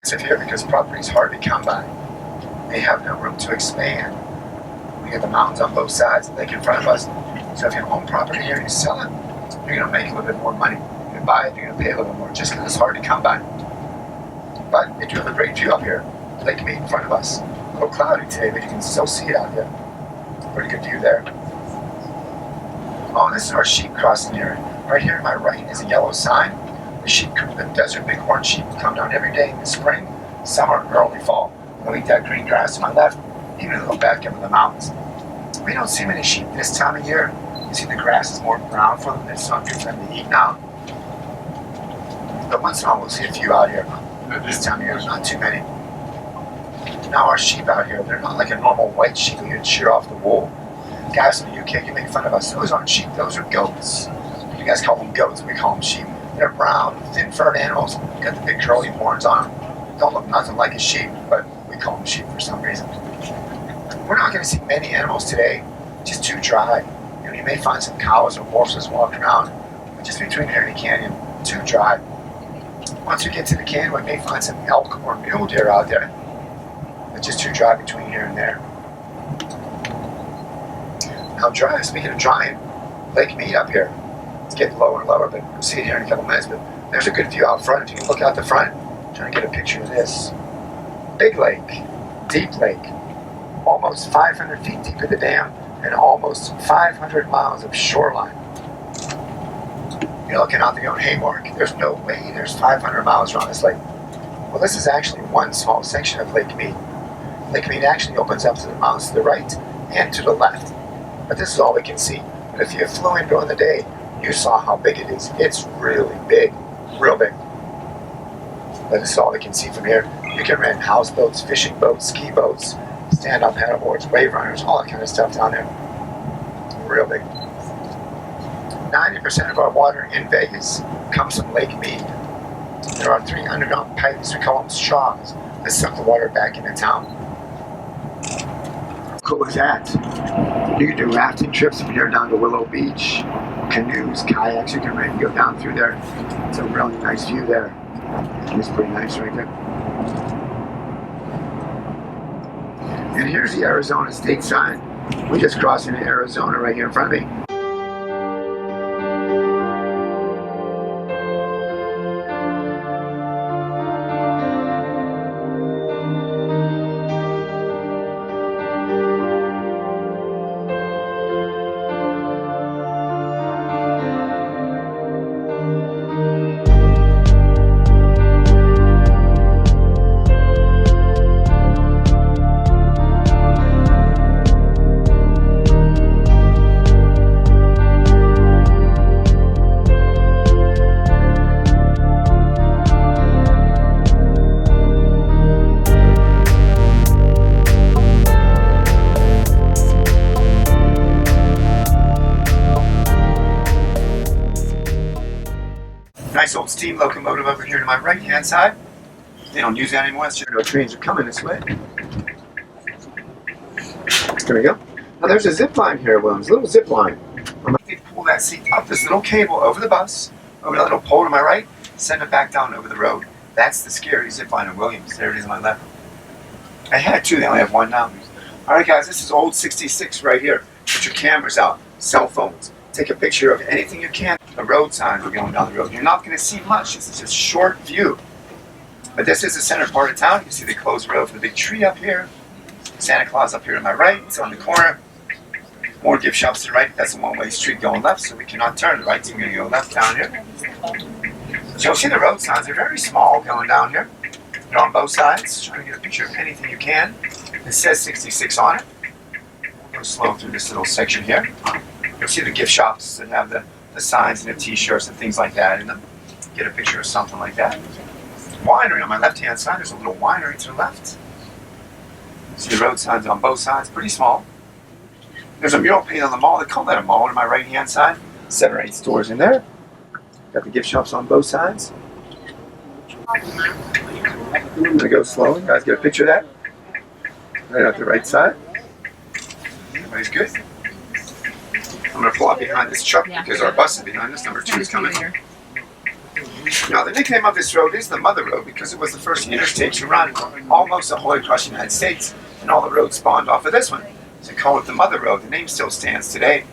Here because property is hard to come by. They have no room to expand. We got the mountains on both sides, the lake in front of us. So if you own property here and you sell it, you're going to make a little bit more money. You're going to buy it, you're going to pay a little more just because it's hard to come by. But they do have a great view up here. Lake Mead in front of us. A little cloudy today, but you can still see it out there. Pretty good view there. Oh, this is our sheep crossing here. Right here to my right is a yellow sign. The sheep, the desert bighorn sheep come down every day in the spring, summer, and early fall. They'll eat that green grass to my left, even a little back up in the mountains. We don't see many sheep this time of year. You see the grass is more brown for them. It's not good for them to eat now. But once in a while we'll see a few out here. This time of year, not too many. Now our sheep out here, they're not like a normal white sheep where you'd shear off the wool. Guys in the UK, you make fun of us. Those aren't sheep, those are goats. You guys call them goats, we call them sheep. They're brown, thin-furred animals, got the big curly horns on them. Don't look nothing like a sheep, but we call them sheep for some reason. We're not going to see many animals today, just too dry. You know, you may find some cows or horses walking around, but just between here and the canyon, too dry. Once we get to the canyon, we may find some elk or mule deer out there. It's just too dry between here and there. Now dry, speaking of drying, Lake Mead up here. It's getting lower and lower, but you'll see it here in a couple minutes. But there's a good view out front. If you can look out the front, I'm trying to get a picture of this. Big lake, deep lake, almost 500 feet deep at the dam, and almost 500 miles of shoreline. You're looking out there going, hey Mark, there's no way there's 500 miles around this lake. Well, this is actually one small section of Lake Mead. Lake Mead actually opens up to the mountains to the right and to the left. But this is all we can see. But if you flew in during the day, you saw how big it is. It's really big, real big. But this is all we can see from here. You can rent houseboats, fishing boats, ski boats, stand-up paddleboards, wave runners, all that kind of stuff down there. Real big. 90% of our water in Vegas comes from Lake Mead. There are 3 underground pipes, we call them straws, that suck the water back into town. How cool is that? You can do rafting trips from here down to Willow Beach, canoes, kayaks, you can rent and go down through there. It's a really nice view there. It's pretty nice right there. And here's the Arizona state sign. We just crossed into Arizona right here in front of me. Nice old steam locomotive over here to my right hand side. They don't use that anymore. It's just no trains are coming this way. There we go. Now there's a zip line here, Williams. A little zip line. They pull that seat up this little cable over the bus, over that little pole to my right, send it back down over the road. That's the scary zip line in Williams. There it is on my left. I had 2, they only have 1 now. Alright guys, this is old 66 right here. Put your cameras out, cell phones. Take a picture of anything you can. The road signs are going down the road. You're not going to see much. This is just short view. But this is the center part of town. You can see the closed road for the big tree up here. Santa Claus up here to my right. It's on the corner. More gift shops to the right. That's a one-way street going left, so we cannot turn right. So we're going to go left down here. So you'll see the road signs. They're very small going down here. They're on both sides. Trying to get a picture of anything you can. It says 66 on it. We'll go slow through this little section here. You'll see the gift shops that have the signs and the t-shirts and things like that in them. Get a picture of something like that. Winery on my left-hand side. There's a little winery to the left. See the road signs on both sides. Pretty small. There's a mural painted on the mall. They call that a mall on my right-hand side. 7 or 8 stores in there. Got the gift shops on both sides. I'm going to go slowly. You guys get a picture of that? Right out the right side. Everybody's good. I'm going to pull up behind this truck because our bus is behind us. Number 2 is coming. Now, the nickname of this road is the Mother Road because it was the first interstate to run almost the whole across the United States, and all the roads spawned off of this one. So they call it the Mother Road. The name still stands today.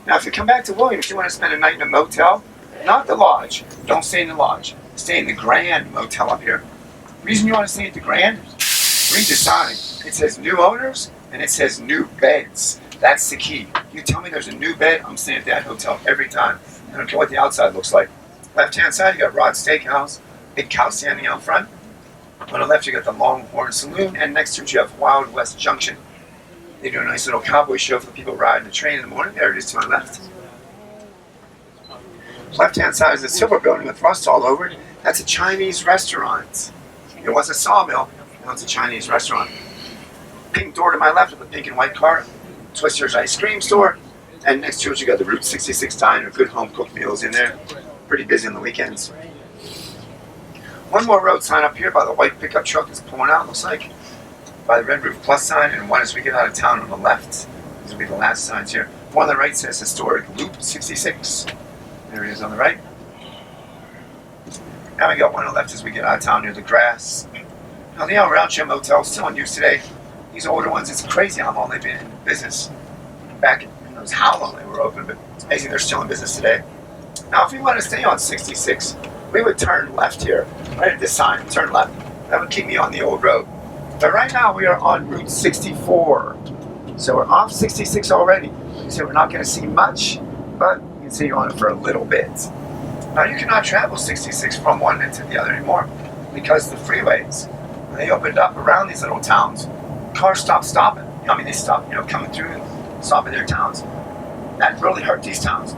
Now, if you come back to Williams, you want to spend a night in a motel, not the lodge. Don't stay in the lodge. Stay in the Grand Motel up here. The reason you want to stay at the Grand? Read the sign. It says new owners, and it says new beds. That's the key. You tell me there's a new bed, I'm staying at that hotel every time. I don't care what the outside looks like. Left-hand side, you got Rod's Steakhouse, big cow standing out front. On the left, you got the Longhorn Saloon, and next to it, you have Wild West Junction. They do a nice little cowboy show for the people riding the train in the morning. There it is to my left. Left-hand side is a silver building with rust all over it. That's a Chinese restaurant. It was a sawmill, now it's a Chinese restaurant. Pink door to my left with a pink and white car. Twister's Ice Cream Store. And next to it, you got the Route 66 Diner, good home-cooked meals in there. Pretty busy on the weekends. One more road sign up here by the white pickup truck that's pulling out, looks like. By the Red Roof Plus sign, and one as we get out of town on the left. These will be the last signs here. One on the right says Historic Loop 66. There it is on the right. Now we got one on the left as we get out of town near the grass. Now the El Rancho Motel is still in use today. These older ones, it's crazy how long they've been in business. Back in, who knows how long they were open, but it's amazing they're still in business today. Now if we want to stay on 66, we would turn left here. Right at this sign, turn left. That would keep me on the old road. But right now we are on Route 64. So we're off 66 already. So we're not going to see much, but you can see you're on it for a little bit. Now you cannot travel 66 from one end to the other anymore because the freeways, when they opened up around these little towns, cars stopped stopping. I mean, they stopped, coming through and stopping their towns. That really hurt these towns.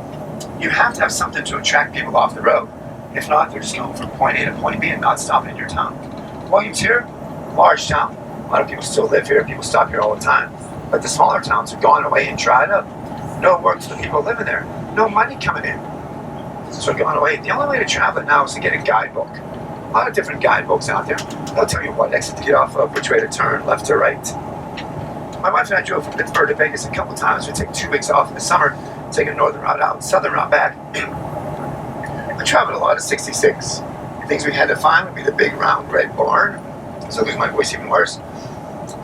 You have to have something to attract people off the road. If not, they're just going from point A to point B and not stopping in your town. Williams here, large town. A lot of people still live here. People stop here all the time. But the smaller towns have gone away and dried up. No work for the people living there. No money coming in. So gone away. The only way to travel now is to get a guidebook. A lot of different guidebooks out there. They'll tell you what exit to get off of, which way to turn, left or right. My wife and I drove from Pittsburgh to Vegas a couple times. We take 2 weeks off in the summer, take a northern route out, southern route back. I traveled a lot of 66. The things we had to find would be the big round red barn. So lose my voice even worse.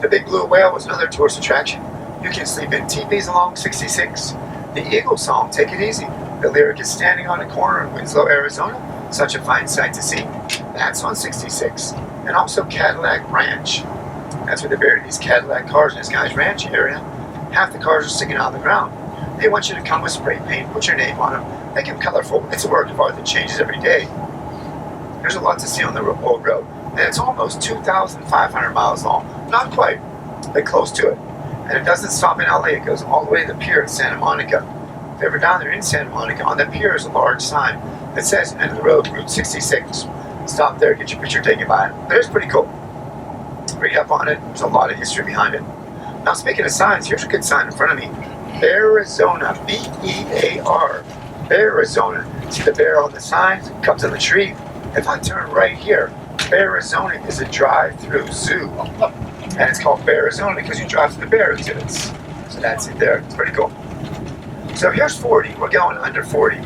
The big blue whale was another tourist attraction. You can sleep in teepees along 66. The Eagle song, Take It Easy. The lyric is standing on a corner in Winslow, Arizona. Such a fine sight to see. That's on 66. And also Cadillac Ranch. That's where they buried these Cadillac cars in this guy's ranch area. Half the cars are sticking out of the ground. They want you to come with spray paint, put your name on them, make them colorful. It's a work of art that changes every day. There's a lot to see on the old road. And it's almost 2,500 miles long. Not quite, but close to it. And it doesn't stop in LA. It goes all the way to the pier in Santa Monica. If you're ever down there in Santa Monica, on that pier is a large sign that says end of the road, Route 66. Stop there, get your picture taken by it. But it's pretty cool. Read up on it. There's a lot of history behind it. Now, speaking of signs, here's a good sign in front of me. Bearizona, B-E-A-R. Bearizona. See the bear on the sign? It comes on the tree. If I turn right here, Bearizona is a drive-through zoo. And it's called Bearizona because you drive through the bear exhibits. So that's it there. It's pretty cool. So here's 40. We're going under 40.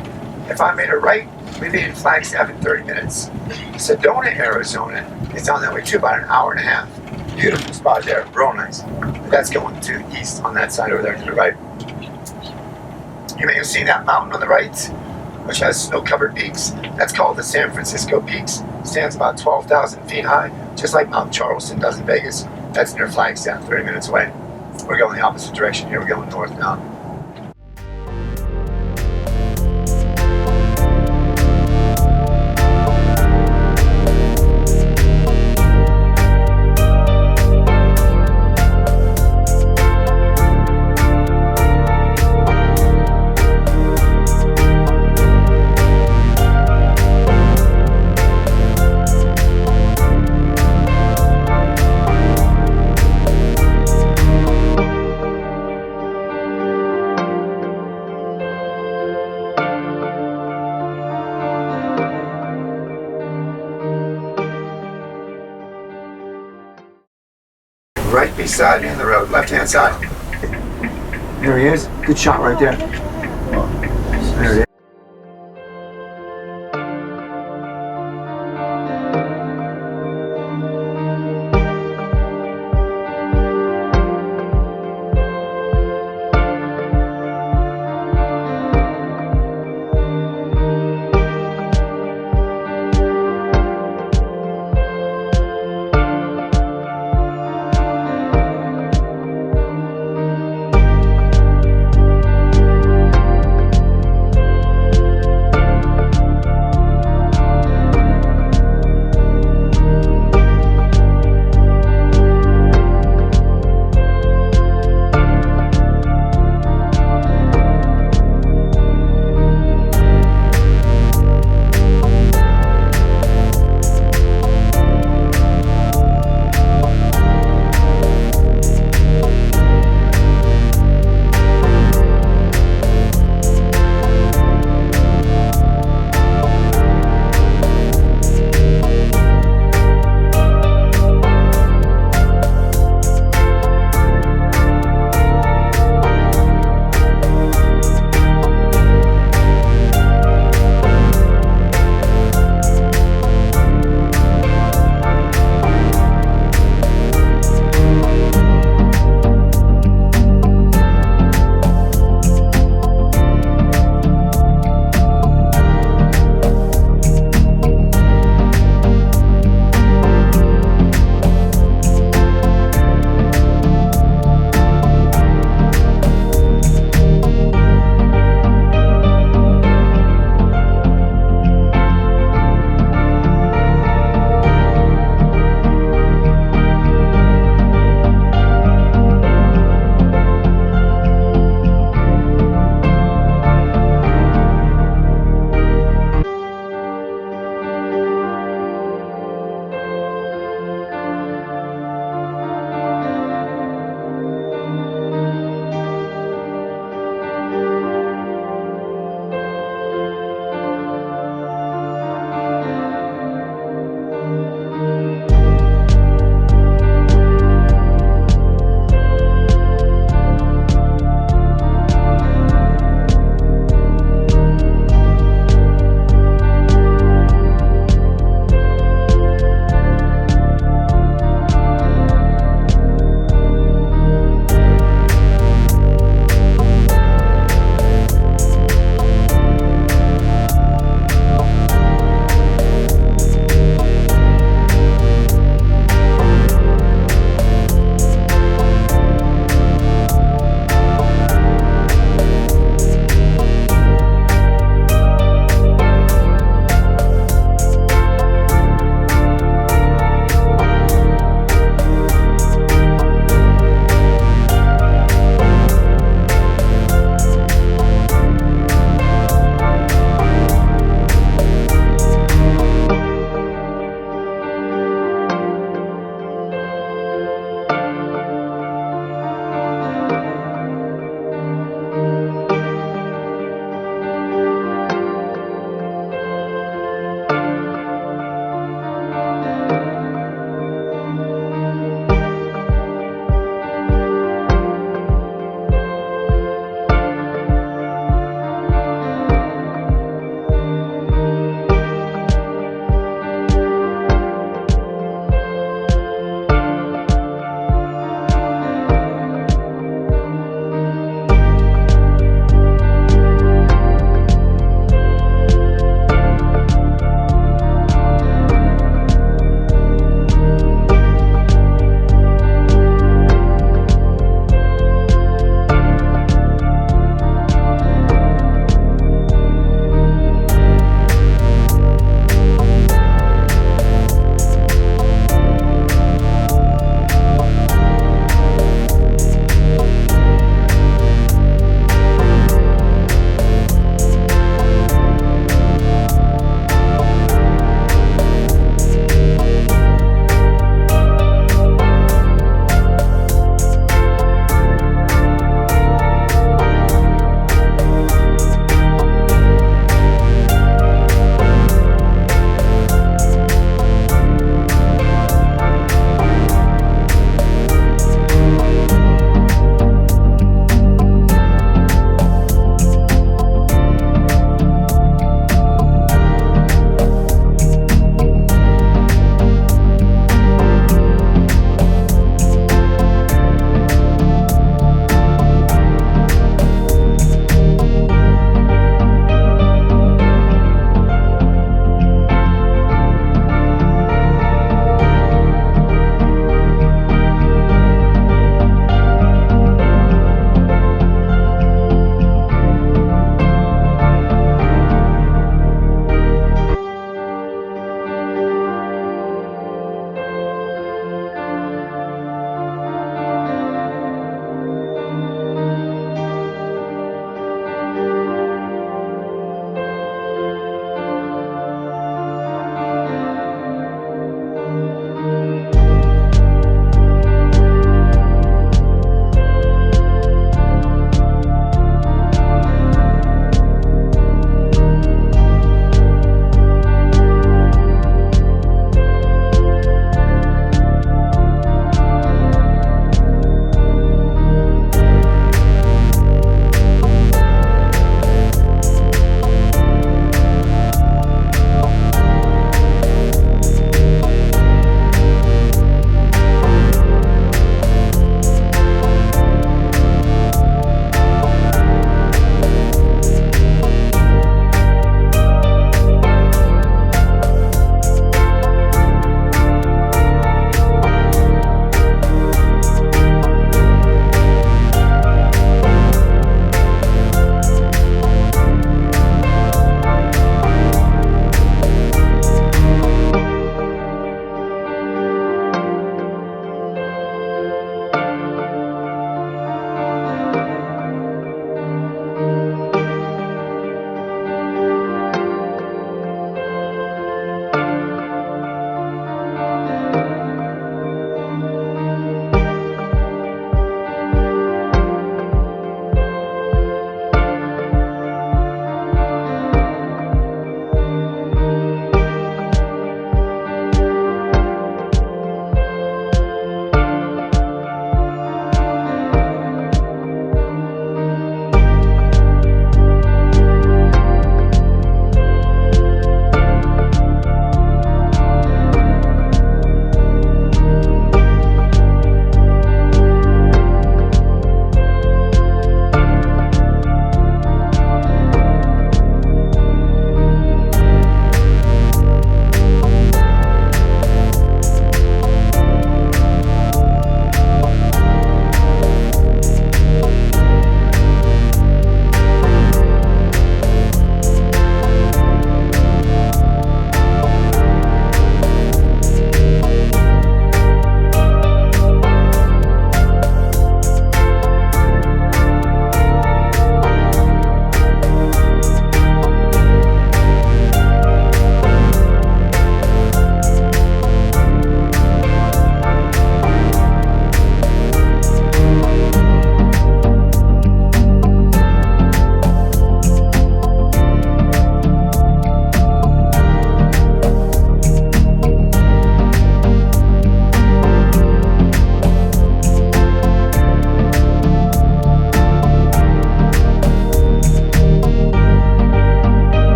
If I made a right, we made in Flagstaff in 30 minutes. Sedona, Arizona is down that way too, about an hour and a half. Beautiful spot there, real nice. But that's going to the east on that side over there to the right. You may have seen that mountain on the right, which has snow-covered peaks. That's called the San Francisco Peaks. Stands about 12,000 feet high, just like Mount Charleston does in Vegas. That's near Flagstaff, 30 minutes away. We're going the opposite direction here. We're going north now. Right beside me on the road, left-hand side. There he is. Good shot right there. There it is.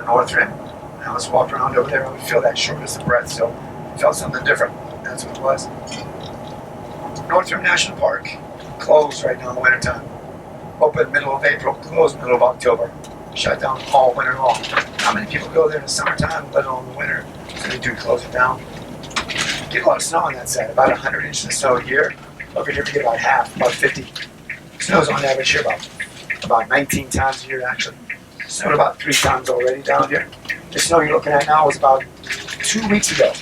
North Rim. I was walking around over there, I would feel that shortness of breath, so I felt something different. That's what it was. North Rim National Park, closed right now in the wintertime. Open middle of April, closed middle of October. Shut down all winter long. How many people go there in the summertime, let alone the winter? So they do close it down. Get a lot of snow on that side, about 100 inches of snow a year. Over here we get about half, about 50. Snows on average here about 19 times a year actually. Snowed about 3 times already down here. The snow you're looking at now was about 2 weeks ago.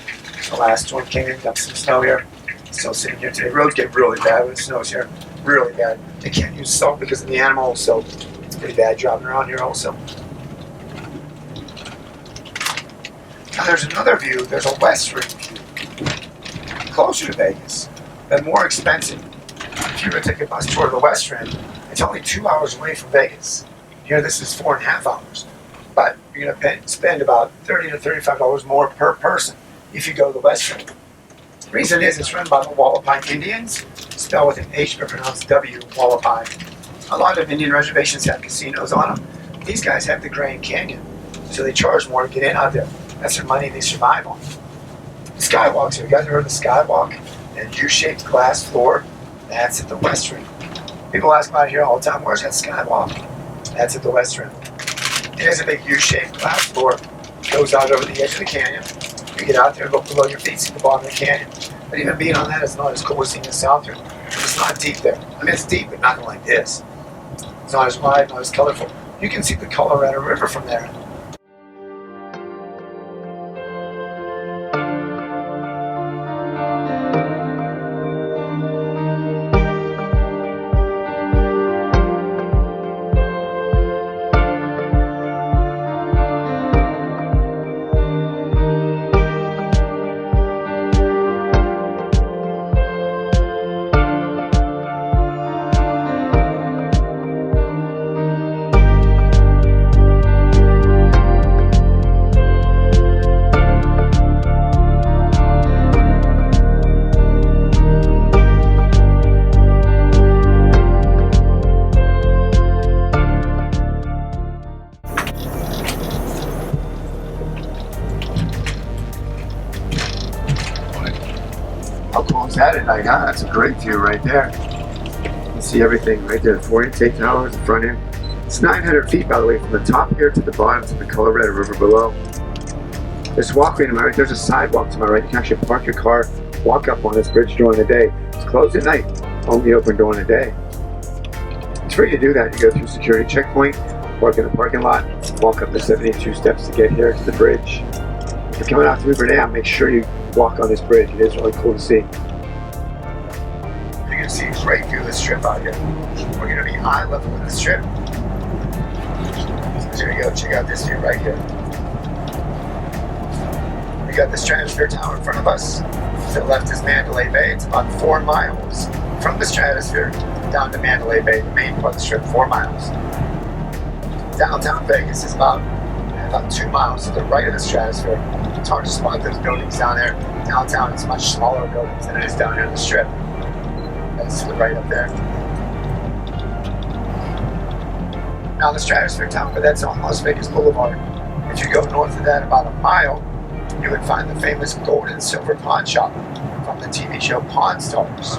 The last storm came in, got some snow here. Still sitting here today. Roads get really bad when it snows here. Really bad. They can't use salt because of the animals, so it's pretty bad driving around here also. Now there's another view. There's a western view. Closer to Vegas, but more expensive. If you were to take a bus tour of the West End, it's only 2 hours away from Vegas. Here, this is 4.5 hours. But you're going to spend about $30 to $35 more per person if you go to the West End. The reason is it's run by the Wallapai Indians, spelled with an H but pronounced W, Wallapai. A lot of Indian reservations have casinos on them. These guys have the Grand Canyon, so they charge more to get in out there. That's their money they survive on. The skywalks here, you guys ever heard of the skywalk? That U-shaped glass floor, that's at the West Rim. People ask about it here all the time, where's that skywalk? That's at the West Rim. It has a big U-shaped glass floor, goes out over the edge of the canyon. You get out there, look below your feet, see the bottom of the canyon. But even being on that is not as cool as seeing the South Rim. It's not deep there. I mean, it's deep, but nothing like this. It's not as wide, not as colorful. You can see the Colorado River from there. How cool is that at night, huh? That's a great view right there. You can see everything right there. The 4 intake towers, the front end. It's 900 feet, by the way, from the top here to the bottom to the Colorado River below. There's a walkway to my right. There's a sidewalk to my right. You can actually park your car, walk up on this bridge during the day. It's closed at night, only open during the day. It's free to do that. You go through security checkpoint, park in the parking lot, walk up the 72 steps to get here to the bridge. If you're coming out to Beaver Dam, make sure you walk on this bridge. It is really cool to see. You can see a great view of the strip out here. We're going to be eye level with the strip. So here you go, check out this view right here. We got the Stratosphere Tower in front of us. To the left is Mandalay Bay. It's about 4 miles from the Stratosphere down to Mandalay Bay, the main part of the strip, 4 miles. Downtown Vegas is about 2 miles to the right of the Stratosphere. It's hard to spot those buildings down there. Downtown is much smaller buildings than it is down here on the strip. That's to the right up there. Now the Stratosphere Tower, that's on Las Vegas Boulevard. If you go north of that about a mile, you would find the famous gold and silver pawn shop from the TV show Pawn Stars.